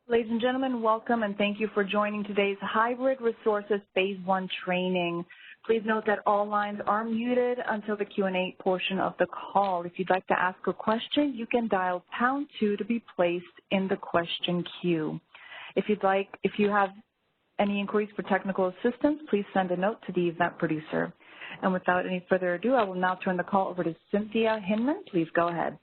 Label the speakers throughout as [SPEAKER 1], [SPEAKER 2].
[SPEAKER 1] Ladies and gentlemen, welcome and thank you for joining today's Hybrid Resources Phase 1 training. Please note that all lines are muted until the Q&A portion of the call. If you'd like to ask a question, you can dial #2 to be placed in the question queue. If you have any inquiries for technical assistance, please send a note to the event producer. And without any further ado, I will now turn the call over to Cynthia Hinman. Please go ahead.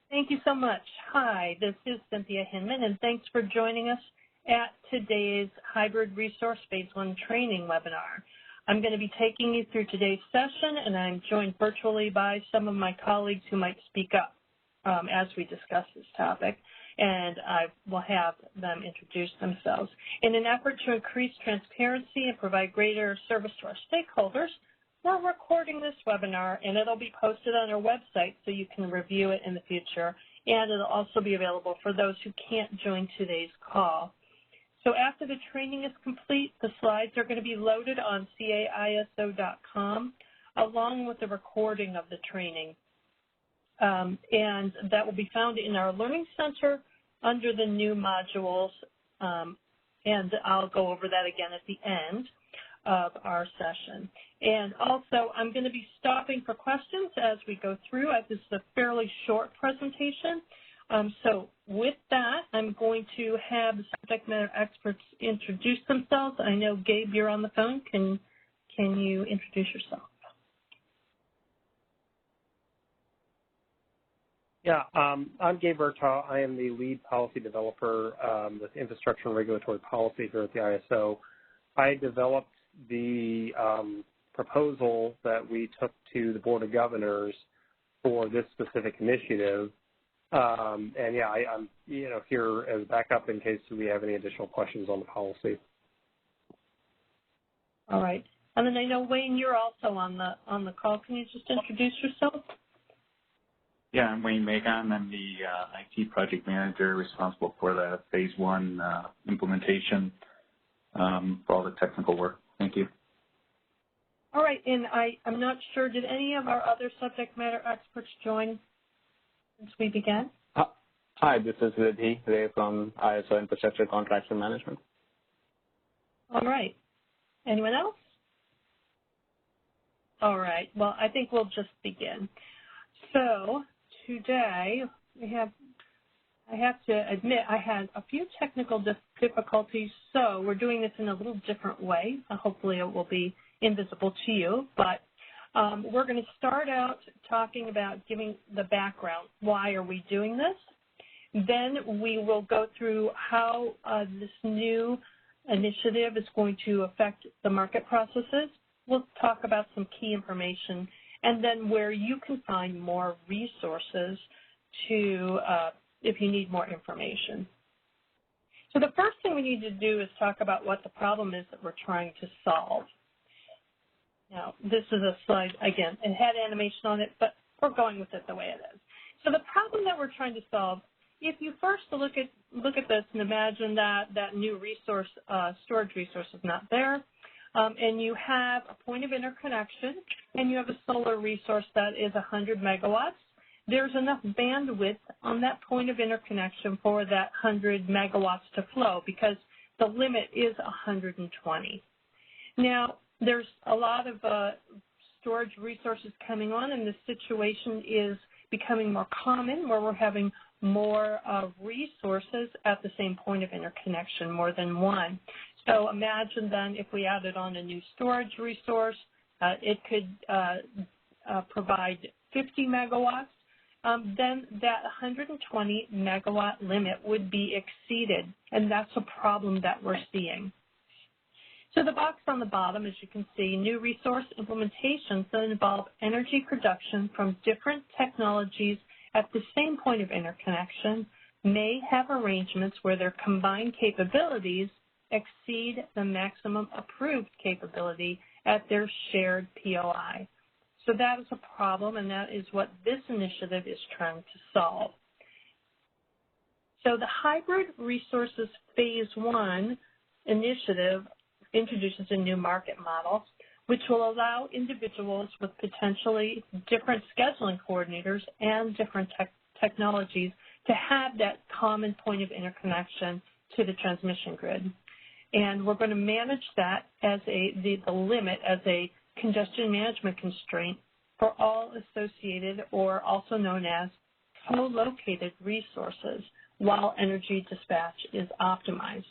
[SPEAKER 2] Thank you so much. Hi, this is Cynthia Hinman, and thanks for joining us at today's Hybrid Resource Phase 1 training webinar. I'm going to be taking you through today's session, and I'm joined virtually by some of my colleagues who might speak up as we discuss this topic, and I will have them introduce themselves. In an effort to increase transparency and provide greater service to our stakeholders, we're recording this webinar, and it'll be posted on our website so you can review it in the future, and it'll also be available for those who can't join today's call. So after the training is complete, the slides are going to be loaded on caiso.com along with the recording of the training, and that will be found in our Learning Center under the new modules, and I'll go over that again at the end of our session. And also, I'm going to be stopping for questions as we go through, as this is a fairly short presentation. So with that, I'm going to have the subject matter experts introduce themselves. I know, Gabe, you're on the phone. Can you introduce yourself?
[SPEAKER 3] Yeah, I'm Gabe Bertaw. I am the lead policy developer with infrastructure and regulatory policy here at the ISO. I developed the proposal that we took to the Board of Governors for this specific initiative. And yeah, I'm here as backup in case we have any additional questions on the policy.
[SPEAKER 2] All right. And then I know, Wayne, you're also on the call. Can you just introduce yourself?
[SPEAKER 4] Yeah, I'm Wayne Magon. I'm the IT project manager responsible for the Phase 1 implementation for all the technical work. Thank you.
[SPEAKER 2] All right, and I'm not sure, did any of our other subject matter experts join since we began?
[SPEAKER 5] Hi, this is Ridhi from ISO Infrastructure Contracts and Management.
[SPEAKER 2] All right. Anyone else? All right. Well, I think we'll just begin. So today I have to admit I had a few technical difficulties, so we're doing this in a little different way. Hopefully it will be invisible to you, but we're going to start out talking about giving the background. Why are we doing this? Then we will go through how this new initiative is going to affect the market processes. We'll talk about some key information, and then where you can find more resources to if you need more information. So the first thing we need to do is talk about what the problem is that we're trying to solve. Now, this is a slide, again, it had animation on it, but we're going with it the way it is. So the problem that we're trying to solve, if you first look at this and imagine that new resource, storage resource is not there, and you have a point of interconnection, and you have a solar resource that is 100 megawatts, there's enough bandwidth on that point of interconnection for that 100 megawatts to flow because the limit is 120. Now, there's a lot of storage resources coming on, and this situation is becoming more common where we're having more resources at the same point of interconnection, more than one. So imagine then if we added on a new storage resource, it could provide 50 megawatts. Then that 120 megawatt limit would be exceeded, and that's a problem that we're seeing. So the box on the bottom, as you can see, new resource implementations that involve energy production from different technologies at the same point of interconnection may have arrangements where their combined capabilities exceed the maximum approved capability at their shared POI. So that is a problem, and that is what this initiative is trying to solve. So the Hybrid Resources Phase 1 initiative introduces a new market model, which will allow individuals with potentially different scheduling coordinators and different technologies to have that common point of interconnection to the transmission grid. And we're going to manage that as the limit as a congestion management constraint for all associated or also known as co-located resources while energy dispatch is optimized.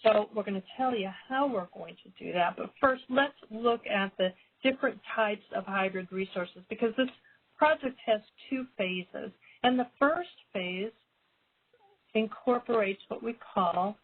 [SPEAKER 2] So we're going to tell you how we're going to do that. But first, let's look at the different types of hybrid resources because this project has two phases. And the first phase incorporates what we call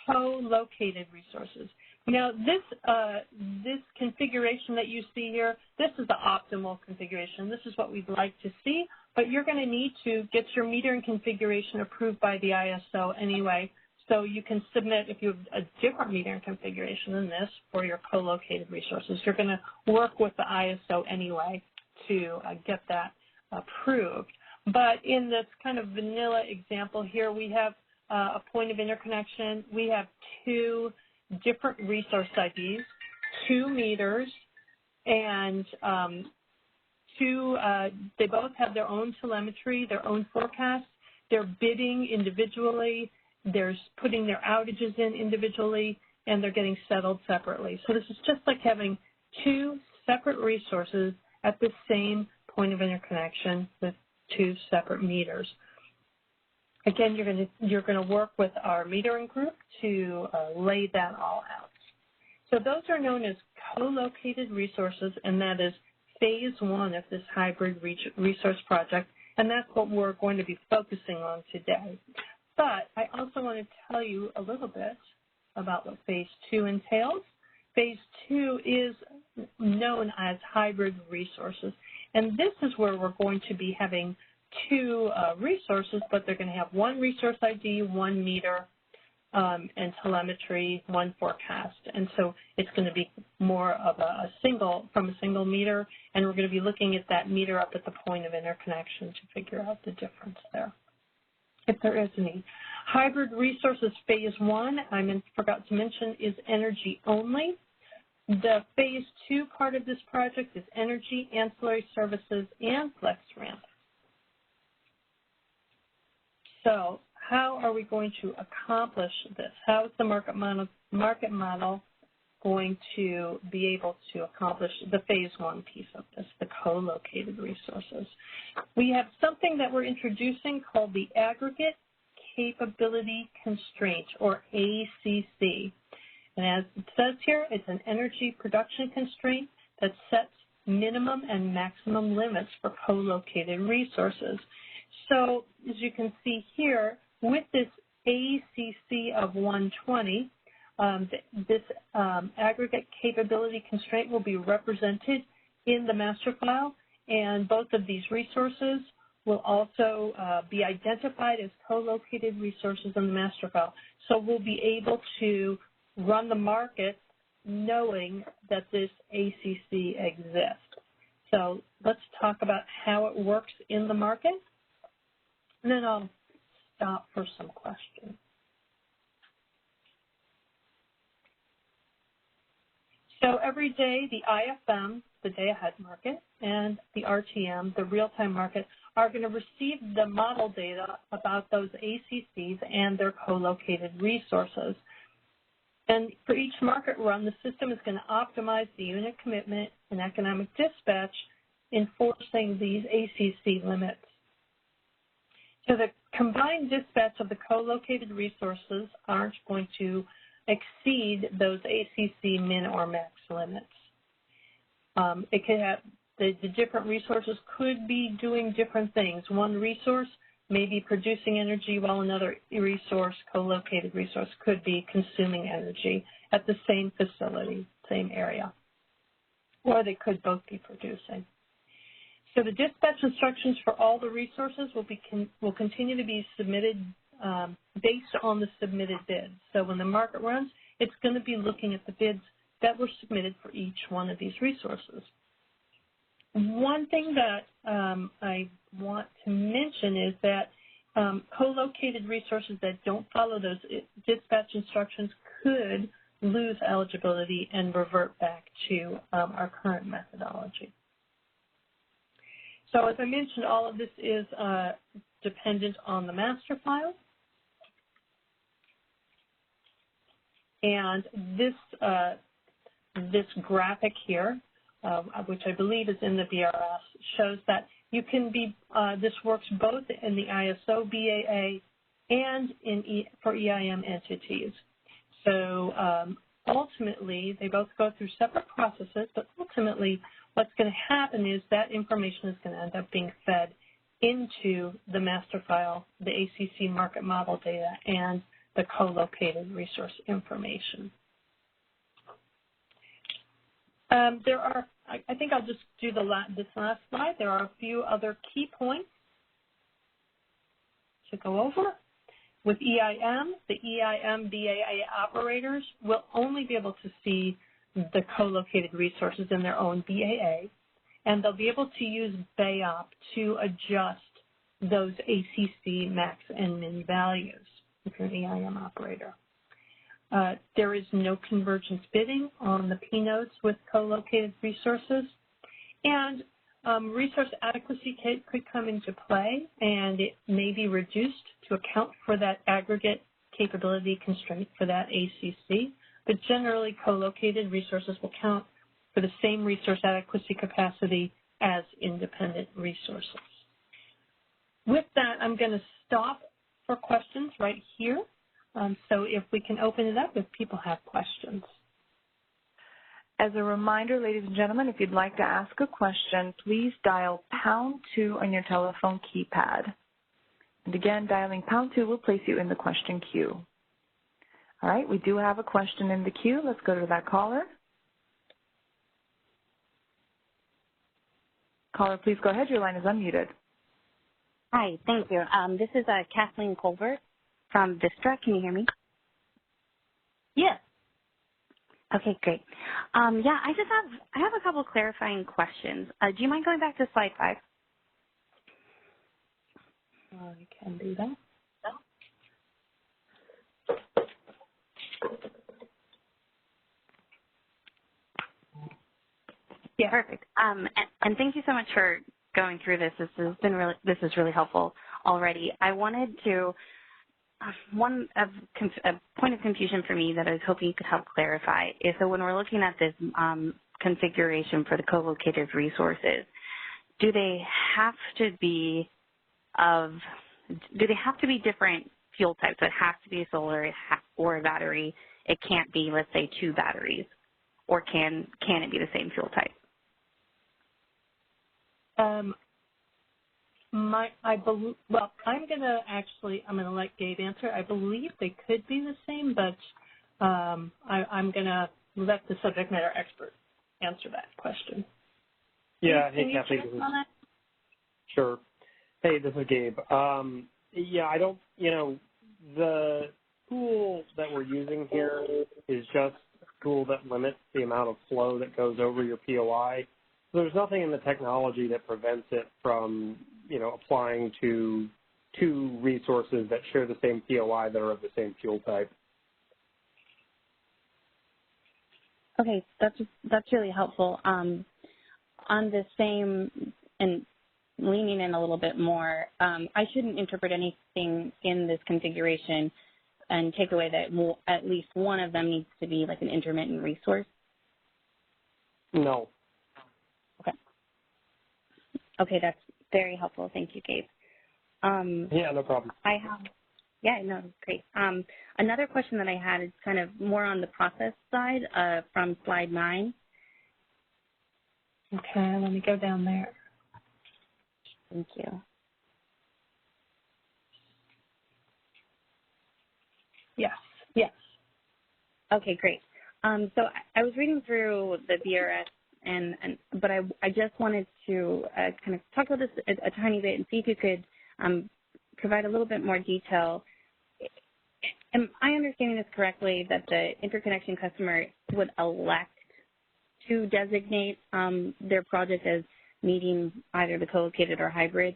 [SPEAKER 2] co-located resources. Now, this configuration that you see here, this is the optimal configuration. This is what we'd like to see, but you're going to need to get your metering configuration approved by the ISO anyway, so you can submit, if you have a different metering configuration than this for your co-located resources, you're going to work with the ISO anyway to get that approved. But in this kind of vanilla example here, we have a point of interconnection. We have two different resource IDs, 2 meters, and they both have their own telemetry, their own forecasts. They're bidding individually. They're putting their outages in individually, and they're getting settled separately. So this is just like having 2 separate resources at the same point of interconnection with 2 separate meters. Again, you're going to work with our metering group to lay that all out. So those are known as co-located resources, and that is phase 1 of this hybrid resource project, and that's what we're going to be focusing on today. But I also want to tell you a little bit about what phase 2 entails. Phase 2 is known as hybrid resources, and this is where we're going to be having 2 resources, but they're going to have 1 resource ID, 1 meter, and telemetry, 1 forecast. And so it's going to be more of from a single meter, and we're going to be looking at that meter up at the point of interconnection to figure out the difference there, if there is any. Hybrid resources phase 1, I forgot to mention, is energy only. The phase 2 part of this project is energy, ancillary services, and flex ramp. So how are we going to accomplish this? How is the market model going to be able to accomplish the phase 1 piece of this, the co-located resources? We have something that we're introducing called the Aggregate Capability Constraint, or ACC. And as it says here, it's an energy production constraint that sets minimum and maximum limits for co-located resources. So as you can see here, with this ACC of 120, this aggregate capability constraint will be represented in the master file, and both of these resources will also be identified as co-located resources in the master file. So we'll be able to run the market knowing that this ACC exists. So let's talk about how it works in the market, and then I'll stop for some questions. So every day, the IFM, the day-ahead market, and the RTM, the real-time market, are going to receive the model data about those ACCs and their co-located resources. And for each market run, the system is going to optimize the unit commitment and economic dispatch, enforcing these ACC limits. So the combined dispatch of the co-located resources aren't going to exceed those ACC min or max limits. It could have the different resources could be doing different things. One resource may be producing energy while another resource, co-located resource, could be consuming energy at the same facility, same area, or they could both be producing. So the dispatch instructions for all the resources will continue to be submitted based on the submitted bids. So when the market runs, it's going to be looking at the bids that were submitted for each one of these resources. One thing that I want to mention is that co-located resources that don't follow those dispatch instructions could lose eligibility and revert back to our current methodology. So as I mentioned, all of this is dependent on the master file. And this graphic here, which I believe is in the BRS, shows that you can be, this works both in the ISO BAA and for EIM entities. So ultimately, they both go through separate processes, but ultimately what's going to happen is that information is going to end up being fed into the master file, the ACC market model data, and the co-located resource information. There are, I think I'll just do this last slide. There are a few other key points to go over. With EIM, the EIM BAA operators will only be able to see the co-located resources in their own BAA, and they'll be able to use BAOP to adjust those ACC max and min values if you're an EIM operator. There is no convergence bidding on the P nodes with co-located resources, and resource adequacy could come into play, and it may be reduced to account for that aggregate capability constraint for that ACC, but generally co-located resources will count for the same resource adequacy capacity as independent resources. With that, I'm going to stop for questions right here. So if we can open it up if people have questions.
[SPEAKER 1] As a reminder, ladies and gentlemen, if you'd like to ask a question, please dial #2 on your telephone keypad. And again, dialing #2 will place you in the question queue. All right, we do have a question in the queue. Let's go to that caller. Caller, please go ahead. Your line is unmuted.
[SPEAKER 6] Hi, thank you. This is Kathleen Colbert from Vistra. Can you hear me?
[SPEAKER 2] Yes.
[SPEAKER 6] Okay, great. Yeah, I have a couple clarifying questions. Do you mind going back to slide 5?
[SPEAKER 2] I can do that.
[SPEAKER 6] Yeah, perfect. And thank you so much for going through this. This is really helpful already. I wanted to a point of confusion for me that I was hoping you could help clarify is that when we're looking at this configuration for the co-located resources, do they have to be different fuel types? So it has to be a solar or a battery. It can't be, let's say, 2 batteries, or can it be the same fuel type?
[SPEAKER 2] I'm going to let Gabe answer. I believe they could be the same, but I'm going to let the subject matter expert answer that question.
[SPEAKER 3] Yeah,
[SPEAKER 2] Can
[SPEAKER 3] hey,
[SPEAKER 2] you
[SPEAKER 3] Kathy.
[SPEAKER 2] check on that?
[SPEAKER 3] Sure. Hey, this is Gabe. Yeah, I don't, the tool that we're using here is just a tool that limits the amount of flow that goes over your POI. So there's nothing in the technology that prevents it from, applying to 2 resources that share the same POI that are of the same fuel type.
[SPEAKER 6] Okay, that's really helpful. On the same, and leaning in a little bit more, I shouldn't interpret anything in this configuration and take away that at least one of them needs to be like an intermittent resource?
[SPEAKER 3] No.
[SPEAKER 6] Okay, that's very helpful. Thank you, Gabe.
[SPEAKER 3] Yeah, no problem.
[SPEAKER 6] Great. Another question that I had is kind of more on the process side from slide 9.
[SPEAKER 2] Okay, let me go down there.
[SPEAKER 6] Thank you.
[SPEAKER 2] Yes.
[SPEAKER 6] Okay, great. So I was reading through the BRS, but I just wanted to kind of talk about this a tiny bit and see if you could provide a little bit more detail. Am I understanding this correctly, that the interconnection customer would elect to designate their project as meeting either the co-located or hybrid?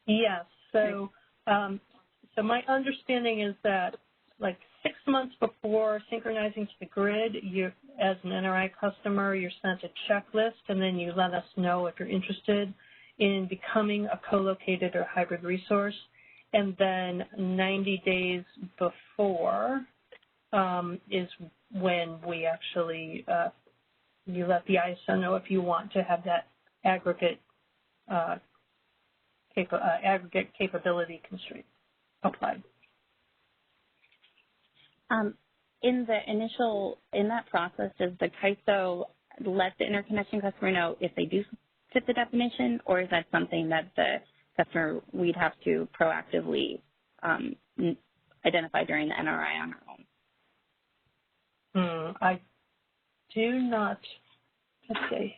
[SPEAKER 2] Yes. So, so my understanding is that, like, 6 months before synchronizing to the grid, you, as an NRI customer, you're sent a checklist, and then you let us know if you're interested in becoming a co-located or hybrid resource. And then 90 days before is when we actually, you let the ISO know if you want to have that aggregate capability constraint applied.
[SPEAKER 6] In that process, does the CAISO let the interconnection customer know if they do fit the definition, or is that something that the customer, we'd have to proactively identify during the NRI on our own?
[SPEAKER 2] I do not, let's see.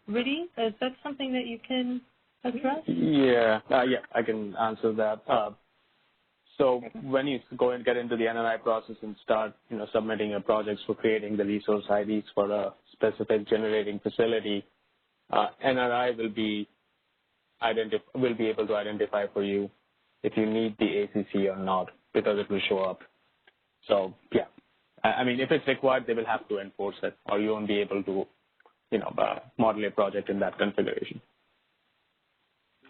[SPEAKER 2] Riddy, is that something that you can address?
[SPEAKER 5] Yeah, I can answer that. So when you go and get into the NRI process and start, submitting your projects for creating the resource IDs for a specific generating facility, NRI will be able to identify for you if you need the ACC or not, because it will show up. So yeah, I mean, if it's required, they will have to enforce it, or you won't be able to, model a project in that configuration.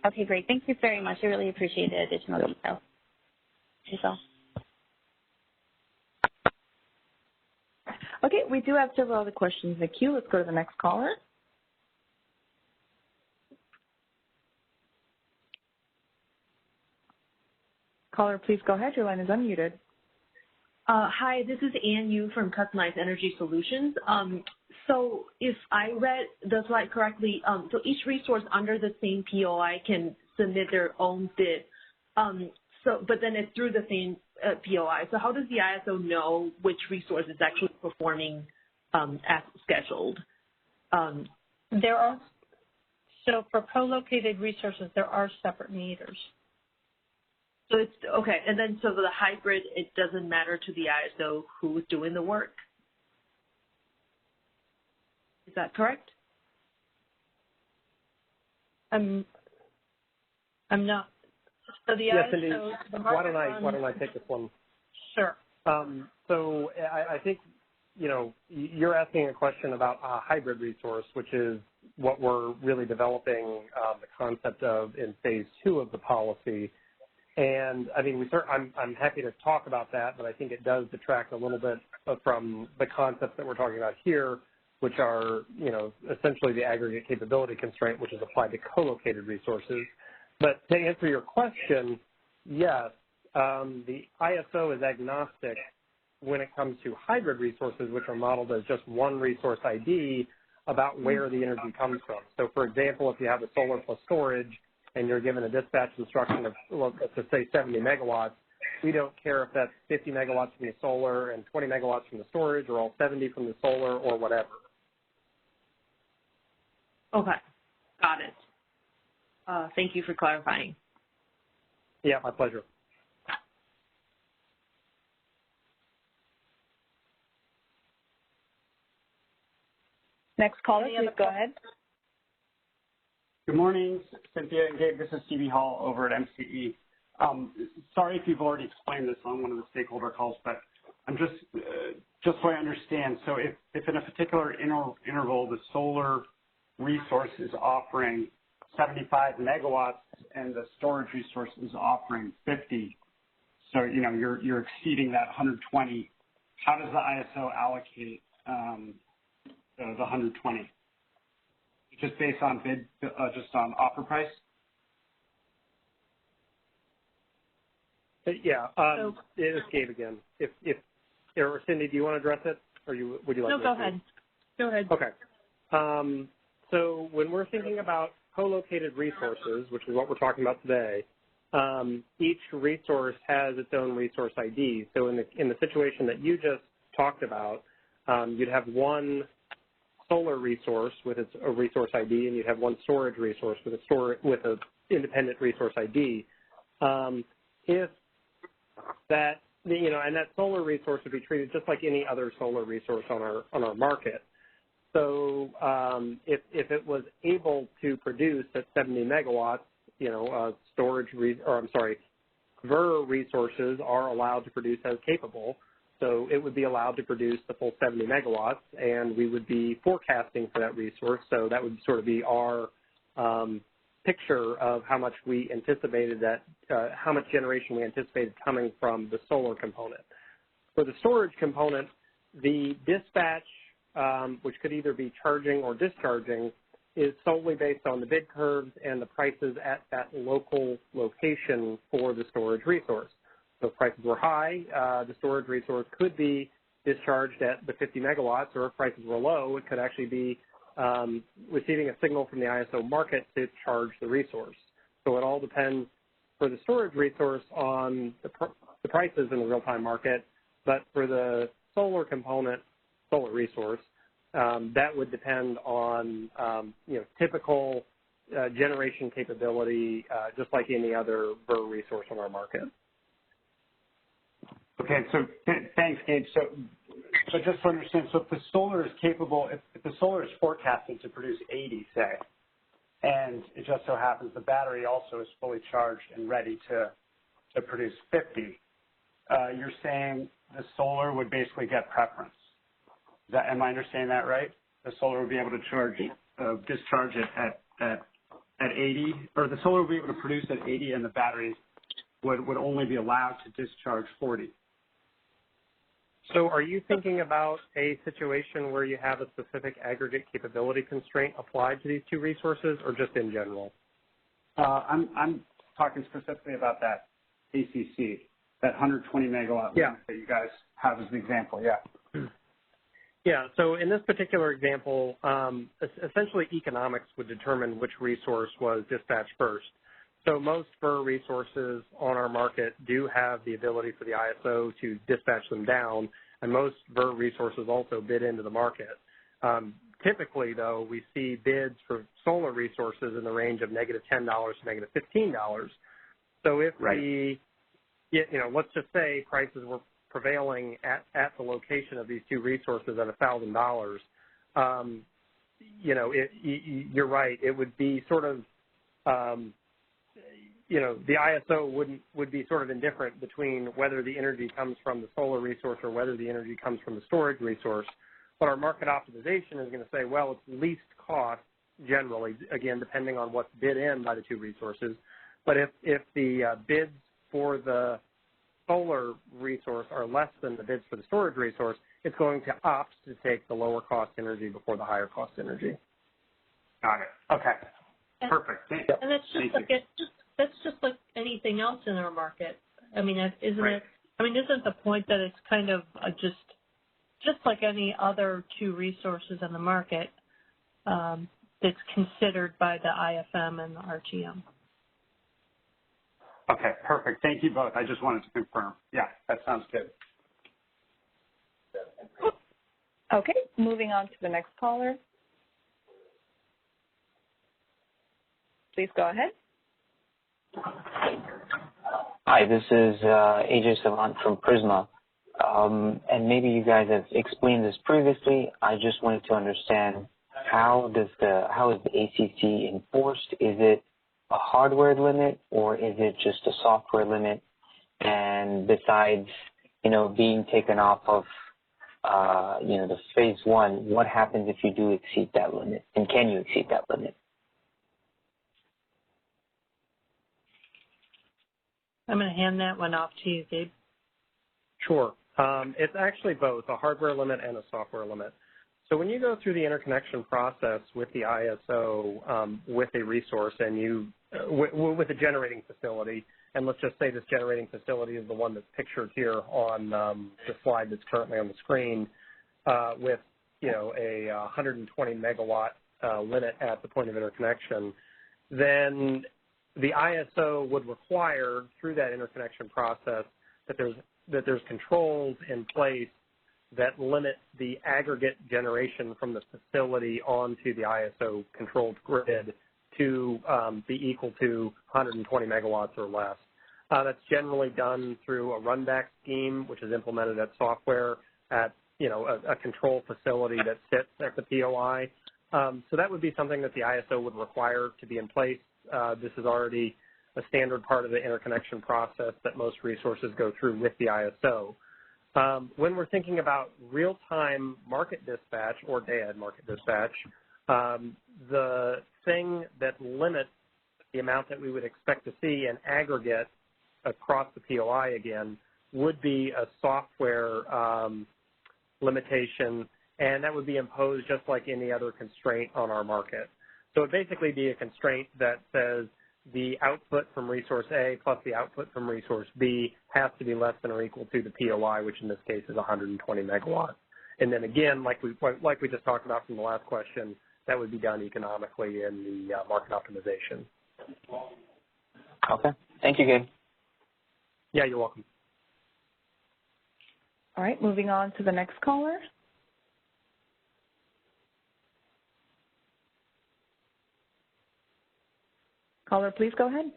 [SPEAKER 6] Okay, great. Thank you very much. I really appreciate the additional detail. That's all.
[SPEAKER 1] Okay, we do have several other questions in the queue. Let's go to the next caller. Caller, please go ahead. Your line is unmuted.
[SPEAKER 7] Hi, this is Ann Yu from Customized Energy Solutions. So if I read the slide correctly, so each resource under the same POI can submit their own bid. But then it's through the same POI. So how does the ISO know which resource is actually performing as scheduled?
[SPEAKER 2] So for co-located resources, there are separate meters.
[SPEAKER 7] So it's okay, and then so for the hybrid, it doesn't matter to the ISO who's doing the work. Is that correct?
[SPEAKER 2] I'm not. So the
[SPEAKER 3] yes,
[SPEAKER 2] ISO.
[SPEAKER 3] Cindy, why don't I take this one?
[SPEAKER 2] Sure.
[SPEAKER 3] So I think you're asking a question about a hybrid resource, which is what we're really developing the concept of in phase 2 of the policy. And I mean, I'm happy to talk about that, but I think it does detract a little bit from the concepts that we're talking about here, which are, essentially the aggregate capability constraint, which is applied to co-located resources. But to answer your question, yes, the ISO is agnostic when it comes to hybrid resources, which are modeled as just one resource ID about where the energy comes from. So, for example, if you have a solar plus storage, and you're given a dispatch instruction of, let's just say 70 megawatts, we don't care if that's 50 megawatts from the solar and 20 megawatts from the storage, or all 70 from the solar, or whatever.
[SPEAKER 7] Okay, got it. Thank you for clarifying.
[SPEAKER 3] Yeah, my pleasure.
[SPEAKER 1] Next caller, please go ahead.
[SPEAKER 8] Good morning, Cynthia and Gabe. This is Stevie Hall over at MCE. Sorry if you've already explained this on one of the stakeholder calls, but I'm just so I understand. So if in a particular interval the solar resource is offering 75 megawatts and the storage resource is offering 50, so you're exceeding that 120. How does the ISO allocate the 120? Just based on bid, just on offer price?
[SPEAKER 3] Yeah, it is Gabe again. Or Cindy, do you want to address it, or would you like
[SPEAKER 2] No,
[SPEAKER 3] me
[SPEAKER 2] go
[SPEAKER 3] to?
[SPEAKER 2] ahead. Go ahead.
[SPEAKER 3] Okay. So when we're thinking about co-located resources, which is what we're talking about today, each resource has its own resource ID. So in the situation that you just talked about, you'd have one solar resource with its a resource ID, and you'd have one storage resource with a independent resource ID. If that and that solar resource would be treated just like any other solar resource on our market. So if it was able to produce at 70 megawatts, VER resources are allowed to produce as capable. So it would be allowed to produce the full 70 megawatts, and we would be forecasting for that resource. So that would sort of be our picture of how much we anticipated that, how much generation we anticipated coming from the solar component. For the storage component, the dispatch, which could either be charging or discharging, is solely based on the bid curves and the prices at that local location for the storage resource. So if prices were high, the storage resource could be discharged at the 50 megawatts, or if prices were low, it could actually be receiving a signal from the ISO market to charge the resource. So it all depends for the storage resource on the prices in the real-time market, but for the solar component, solar resource, that would depend on typical generation capability, just like any other VER resource on our market.
[SPEAKER 8] Okay, so thanks, Gabe. So just to understand, so if the solar is capable, if the solar is forecasted to produce 80, say, and it just so happens the battery also is fully charged and ready to produce 50, you're saying the solar would basically get preference. Am I understanding that right? The solar would be able to discharge it at 80, or the solar would be able to produce at 80, and the batteries would only be allowed to discharge 40.
[SPEAKER 3] So are you thinking about a situation where you have a specific aggregate capability constraint applied to these two resources, or just in general?
[SPEAKER 8] I'm talking specifically about that ACC, that 120 megawatt limit that you guys have as an example,
[SPEAKER 3] Yeah, so in this particular example, essentially economics would determine which resource was dispatched first. So most VER resources on our market do have the ability for the ISO to dispatch them down, and most VER resources also bid into the market. Typically, though, we see bids for solar resources in the range of -$10 to -$15. So if let's just say prices were prevailing at the location of these two resources at $1,000, you're right. It would be sort of the ISO would be sort of indifferent between whether the energy comes from the solar resource or whether the energy comes from the storage resource. But our market optimization is going to say, well, it's least cost generally, again, depending on what's bid in by the two resources. But if the bids for the solar resource are less than the bids for the storage resource, it's going to opt to take the lower cost energy before the higher cost energy.
[SPEAKER 8] Got it. Okay. Perfect.
[SPEAKER 2] And that's just like anything else in our market. I mean, isn't it? I mean, isn't the point that it's kind of just like any other two resources in the market that's considered by the IFM and the RTM?
[SPEAKER 8] Okay, perfect. Thank you both. I just wanted to confirm. Yeah, that sounds good.
[SPEAKER 1] Okay, moving on to the next caller. Please go ahead.
[SPEAKER 9] Hi, this is AJ Savant from Prisma. And maybe you guys have explained this previously. I just wanted to understand how is the ACC enforced? Is it a hardware limit, or is it just a software limit? And besides, being taken off of, the phase one, what happens if you do exceed that limit? And can you exceed that limit?
[SPEAKER 2] I'm going to hand that one off to you, Gabe.
[SPEAKER 3] Sure. It's actually both a hardware limit and a software limit. So when you go through the interconnection process with the ISO with a resource and with a generating facility, and let's just say this generating facility is the one that's pictured here on the slide that's currently on the screen with, a 120 megawatt limit at the point of interconnection, then the ISO would require through that interconnection process that there's controls in place that limit the aggregate generation from the facility onto the ISO controlled grid to be equal to 120 megawatts or less. That's generally done through a run-back scheme, which is implemented at software at a control facility that sits at the POI. So that would be something that the ISO would require to be in place. This is already a standard part of the interconnection process that most resources go through with the ISO. When we're thinking about real-time market dispatch or day-ahead market dispatch, the thing that limits the amount that we would expect to see in aggregate across the POI again would be a software limitation, and that would be imposed just like any other constraint on our market. So it would basically be a constraint that says the output from resource A plus the output from resource B has to be less than or equal to the POI, which in this case is 120 megawatts. And then again, like we just talked about from the last question, that would be done economically in the market optimization.
[SPEAKER 9] Okay. Thank you, Gabe.
[SPEAKER 3] Yeah, you're welcome.
[SPEAKER 1] All right, moving on to the next caller. Caller, please go ahead.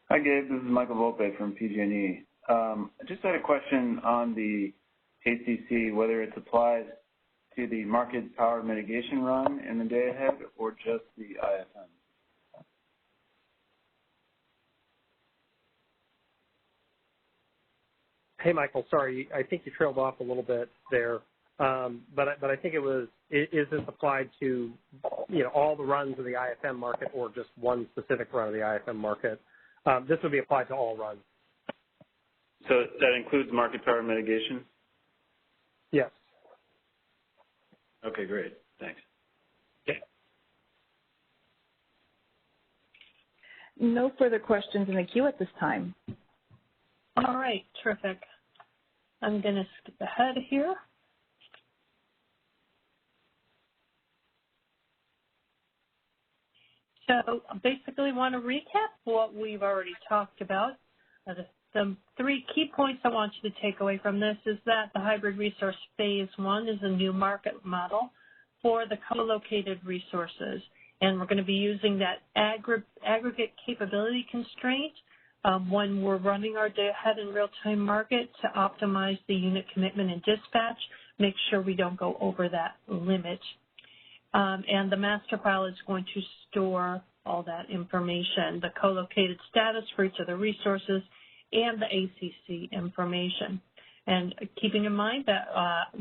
[SPEAKER 10] Hi, Gabe. This is Michael Volpe from PG&E. I just had a question on the ACC, whether it applies to the market power mitigation run in the day ahead or just the IFM.
[SPEAKER 3] Hey, Michael, sorry, I think you trailed off a little bit there, but I think it was, is this applied to, all the runs of the IFM market or just one specific run of the IFM market? This would be applied to all runs.
[SPEAKER 10] So that includes market power mitigation?
[SPEAKER 3] Yes.
[SPEAKER 10] Okay, great. Thanks.
[SPEAKER 3] Yeah.
[SPEAKER 1] No further questions in the queue at this time.
[SPEAKER 2] All right, terrific. I'm going to skip ahead here. So basically I want to recap what we've already talked about. The three key points I want you to take away from this is that the hybrid resource phase one is a new market model for the co-located resources. And we're going to be using that aggregate capability constraint when we're running our day-ahead and real-time market to optimize the unit commitment and dispatch, make sure we don't go over that limit. And the master file is going to store all that information, the co-located status for each of the resources and the ACC information. And keeping in mind that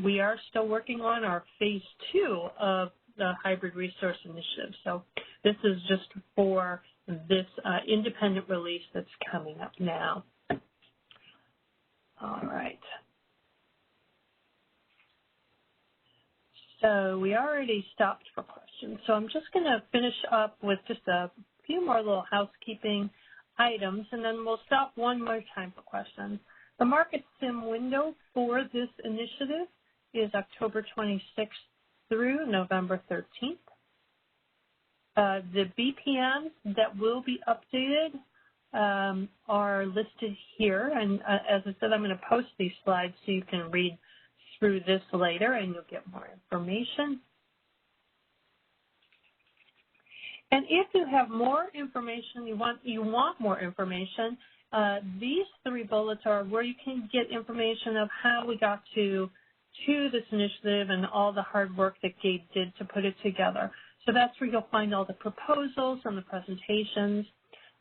[SPEAKER 2] we are still working on our phase two of the hybrid resource initiative. So this is just for this independent release that's coming up now. All right. So we already stopped for questions. So I'm just going to finish up with just a few more little housekeeping items, and then we'll stop one more time for questions. The market sim window for this initiative is October 26th through November 13th. The BPMs that will be updated are listed here, and as I said, I'm going to post these slides so you can read through this later and you'll get more information. And if you have more information, you want more information, these three bullets are where you can get information of how we got to this initiative and all the hard work that Gabe did to put it together. So that's where you'll find all the proposals and the presentations,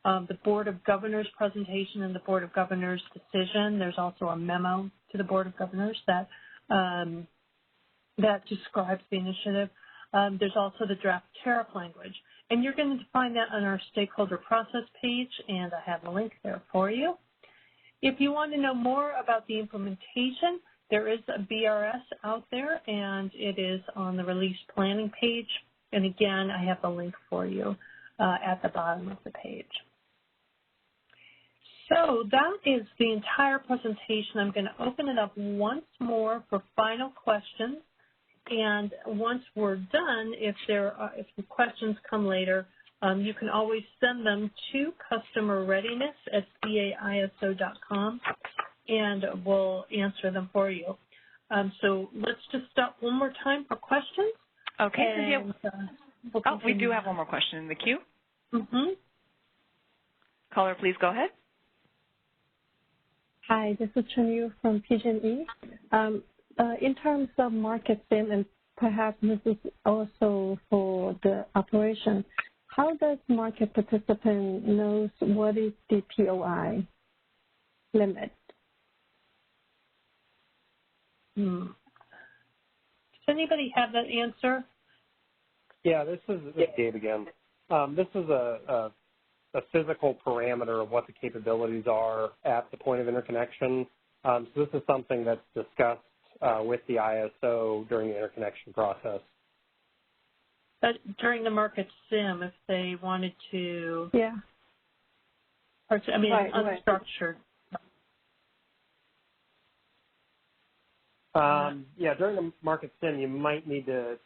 [SPEAKER 2] the Board of Governors presentation and the Board of Governors decision. There's also a memo to the Board of Governors that describes the initiative. There's also the draft tariff language. And you're going to find that on our stakeholder process page, and I have a link there for you. If you want to know more about the implementation, there is a BRS out there, and it is on the release planning page. And again, I have the link for you at the bottom of the page. So that is the entire presentation. I'm going to open it up once more for final questions. And once we're done, if the questions come later, you can always send them to customerreadiness@caiso.com, and we'll answer them for you. So let's just stop one more time for questions.
[SPEAKER 1] Okay.
[SPEAKER 2] And,
[SPEAKER 1] we do have one more question in the queue.
[SPEAKER 2] Mm-hmm.
[SPEAKER 1] Caller, please go ahead.
[SPEAKER 11] Hi, this is Chen Yu from PG&E. In terms of market sim, and perhaps this is also for the operation, how does market participant knows what is the POI limit?
[SPEAKER 2] Does anybody have that answer?
[SPEAKER 3] Yeah, this is Gabe again. This is a physical parameter of what the capabilities are at the point of interconnection. So this is something that's discussed with the ISO during the interconnection process.
[SPEAKER 2] But during the market sim, if they wanted to, unstructured.
[SPEAKER 3] Yeah, during the market sim, you might need to,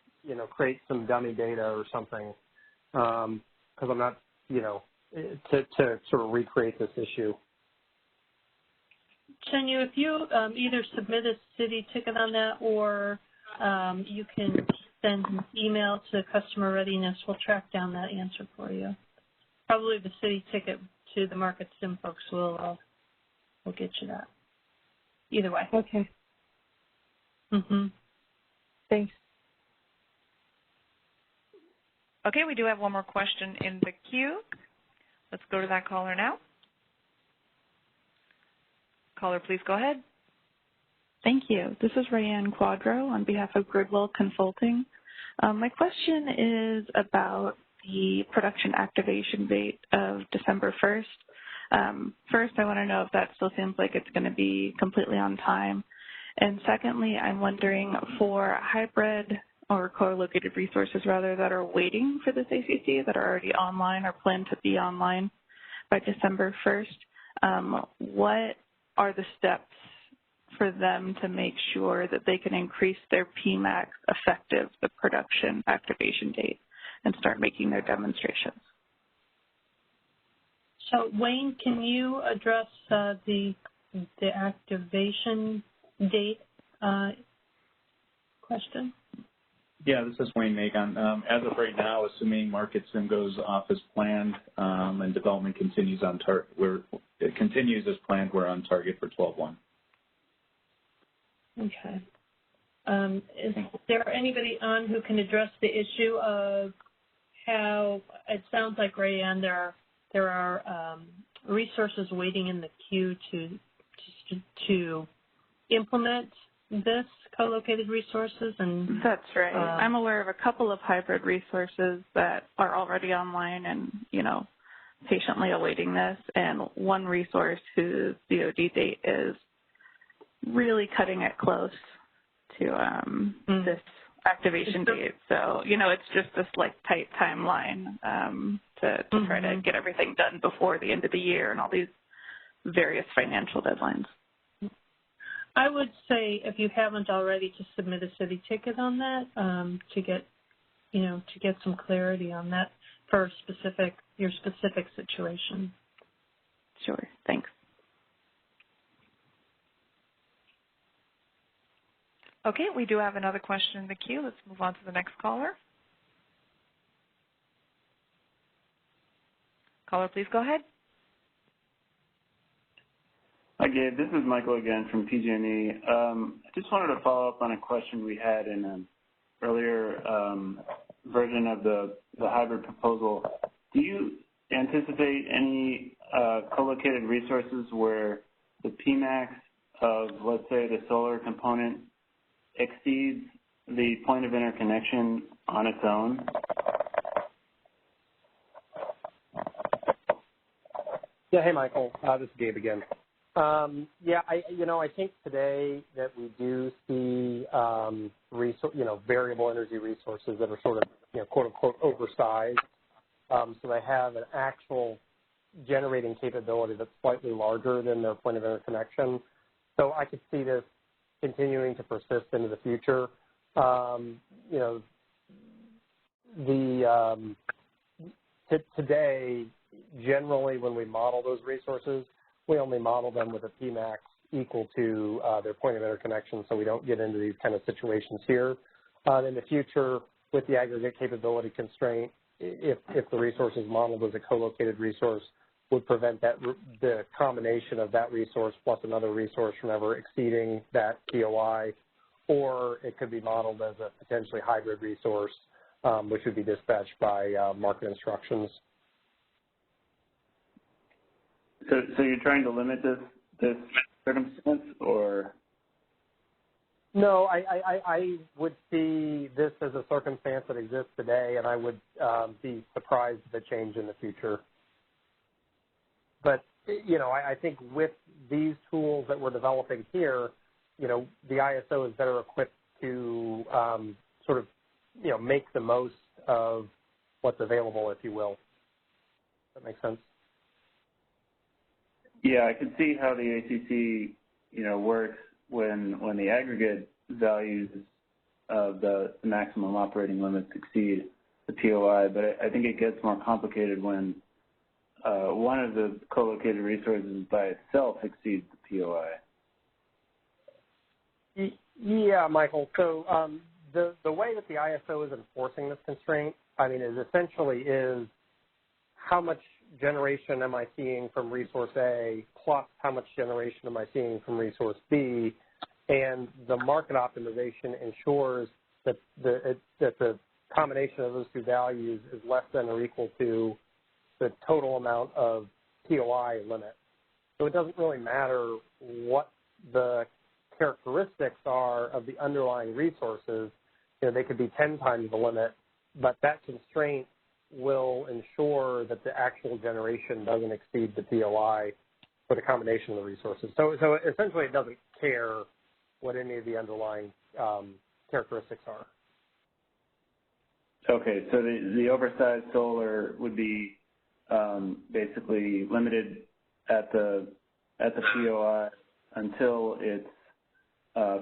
[SPEAKER 3] create some dummy data or something, because I'm not, to sort of recreate this issue.
[SPEAKER 2] Chenyu, if you either submit a city ticket on that or you can send an email to customer readiness, we'll track down that answer for you. Probably the city ticket to the market sim folks will get you that. Either way.
[SPEAKER 11] Okay. Thanks.
[SPEAKER 1] Okay, we do have one more question in the queue. Let's go to that caller now. Caller, please go ahead.
[SPEAKER 12] Thank you. This is Rayanne Quadro on behalf of Gridwell Consulting. My question is about the production activation date of December 1st. First, I want to know if that still seems like it's going to be completely on time. And secondly, I'm wondering for hybrid or co-located resources, rather, that are waiting for this ACC, that are already online or plan to be online by December 1st, what are the steps for them to make sure that they can increase their PMAX effective the production activation date and start making their demonstrations?
[SPEAKER 2] So, Wayne, can you address the activation date question?
[SPEAKER 4] Yeah, this is Wayne Magon. As of right now, assuming market sim goes off as planned and development continues on target, it continues as planned, we're on target for 12/1.
[SPEAKER 2] Okay. Is there anybody on who can address the issue of how it sounds like, Rayanne, there are resources waiting in the queue to implement this co-located resources? And
[SPEAKER 12] that's right. I'm aware of a couple of hybrid resources that are already online and, patiently awaiting this, and one resource whose DoD date is really cutting it close to this activation date. So, it's just this tight timeline to try to get everything done before the end of the year and all these various financial deadlines.
[SPEAKER 2] I would say, if you haven't already, to submit a city ticket on that to get some clarity on that for your specific situation.
[SPEAKER 12] Sure. Thanks.
[SPEAKER 1] Okay, we do have another question in the queue. Let's move on to the next caller. Caller, please go ahead.
[SPEAKER 10] Hi, Gabe. This is Michael again from PG&E. I just wanted to follow up on a question we had in an earlier version of the hybrid proposal. Do you anticipate any co-located resources where the PMAX of, let's say, the solar component exceeds the point of interconnection on its own?
[SPEAKER 3] Yeah, hey, Michael. This is Gabe again. I think today that we do see, variable energy resources that are sort of, quote unquote, oversized. So they have an actual generating capability that's slightly larger than their point of interconnection. So I could see this continuing to persist into the future. Today, generally, when we model those resources, we only model them with a PMAX equal to their point of interconnection, so we don't get into these kind of situations here. In the future, with the aggregate capability constraint, if the resource is modeled as a co-located resource, would prevent the combination of that resource plus another resource from ever exceeding that POI, or it could be modeled as a potentially hybrid resource which would be dispatched by market instructions.
[SPEAKER 10] So you're trying to limit this circumstance, or?
[SPEAKER 3] No, I would see this as a circumstance that exists today, and I would be surprised if it changed in the future. But, I think with these tools that we're developing here, the ISO is better equipped to sort of, make the most of what's available, if you will. Does that make sense?
[SPEAKER 10] Yeah, I can see how the ACC, works when the aggregate values of the maximum operating limits exceed the POI, but I think it gets more complicated when one of the co-located resources by itself exceeds the POI.
[SPEAKER 3] Yeah, Michael. So the way that the ISO is enforcing this constraint, is essentially how much generation am I seeing from resource A plus how much generation am I seeing from resource B, and the market optimization ensures that the combination of those two values is less than or equal to the total amount of POI limit. So it doesn't really matter what the characteristics are of the underlying resources. They could be 10 times the limit, but that constraint will ensure that the actual generation doesn't exceed the POI for the combination of the resources. So essentially it doesn't care what any of the underlying characteristics are.
[SPEAKER 10] Okay, so the oversized solar would be basically limited at the POI until its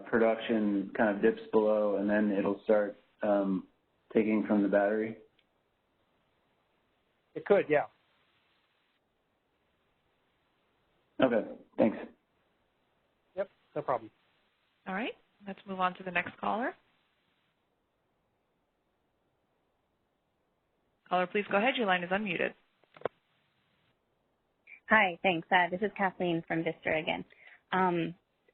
[SPEAKER 10] production kind of dips below, and then it'll start taking from the battery?
[SPEAKER 3] It could, yeah.
[SPEAKER 10] Okay, thanks.
[SPEAKER 3] Yep, no problem.
[SPEAKER 13] All right, let's move on to the next caller. Caller, please go ahead. Your line is unmuted.
[SPEAKER 6] Hi, thanks. This is Kathleen from Vista again.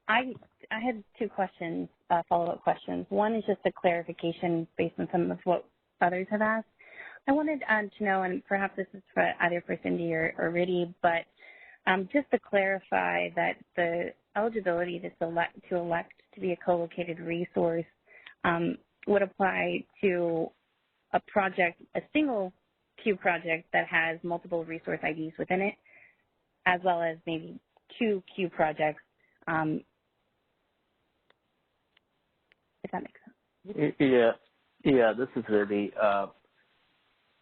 [SPEAKER 6] I had two questions, follow-up questions. One is just a clarification based on some of what others have asked. I wanted to know, and perhaps this is for either for Cindy or Riddy, but just to clarify that the eligibility to elect to be a co-located resource would apply to a project, a single queue project that has multiple resource IDs within it, as well as maybe two queue projects, if that makes sense.
[SPEAKER 5] Yeah, this is really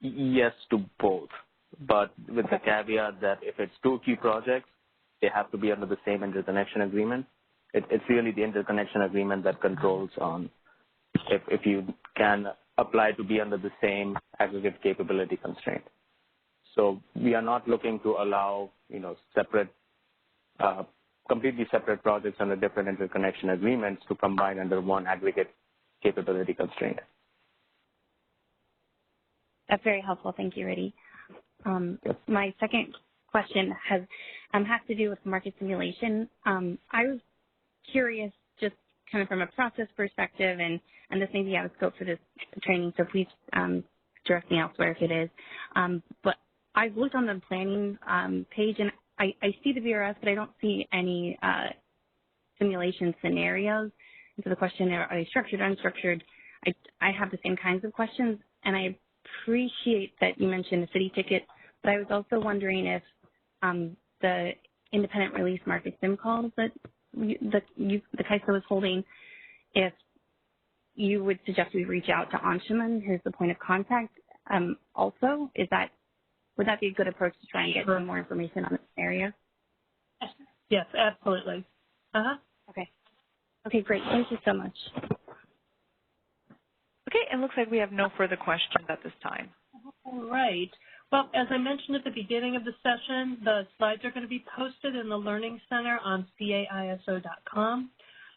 [SPEAKER 5] yes to both, but with the caveat that if it's two queue projects, they have to be under the same interconnection agreement. It's really the interconnection agreement that controls on if you can apply to be under the same aggregate capability constraint. So we are not looking to allow, separate, completely separate projects under different interconnection agreements to combine under one aggregate capability constraint.
[SPEAKER 6] That's very helpful. Thank you, Riddy. My second question has to do with market simulation. I was curious, just kind of from a process perspective, and this may be out of scope for this training, so please direct me elsewhere if it is. But I've looked on the planning page, and I see the VRS, but I don't see any simulation scenarios. And so the question, are they structured, unstructured? I have the same kinds of questions, and I appreciate that you mentioned the city ticket, but I was also wondering if the independent release market sim calls that the CAISO is holding, if you would suggest we reach out to Anshuman, who's the point of contact. Also, would that be a good approach to try and get some more information on this area?
[SPEAKER 2] Yes, absolutely.
[SPEAKER 6] Okay, great. Thank you so much.
[SPEAKER 13] Okay, it looks like we have no further questions at this time.
[SPEAKER 2] All right. Well, as I mentioned at the beginning of the session, the slides are going to be posted in the Learning Center on caiso.com.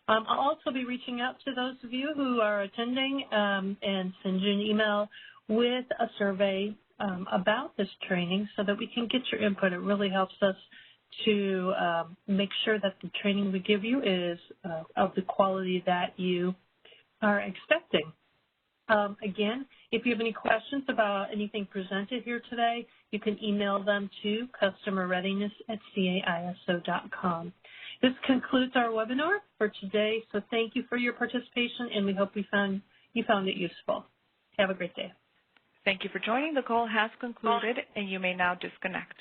[SPEAKER 2] I'll also be reaching out to those of you who are attending and send you an email with a survey about this training so that we can get your input. It really helps us to make sure that the training we give you is of the quality that you are expecting. Again, if you have any questions about anything presented here today, you can email them to customerreadiness@caiso.com. This concludes our webinar for today, so thank you for your participation, and we hope you found it useful. Have a great day.
[SPEAKER 13] Thank you for joining. The call has concluded, and you may now disconnect.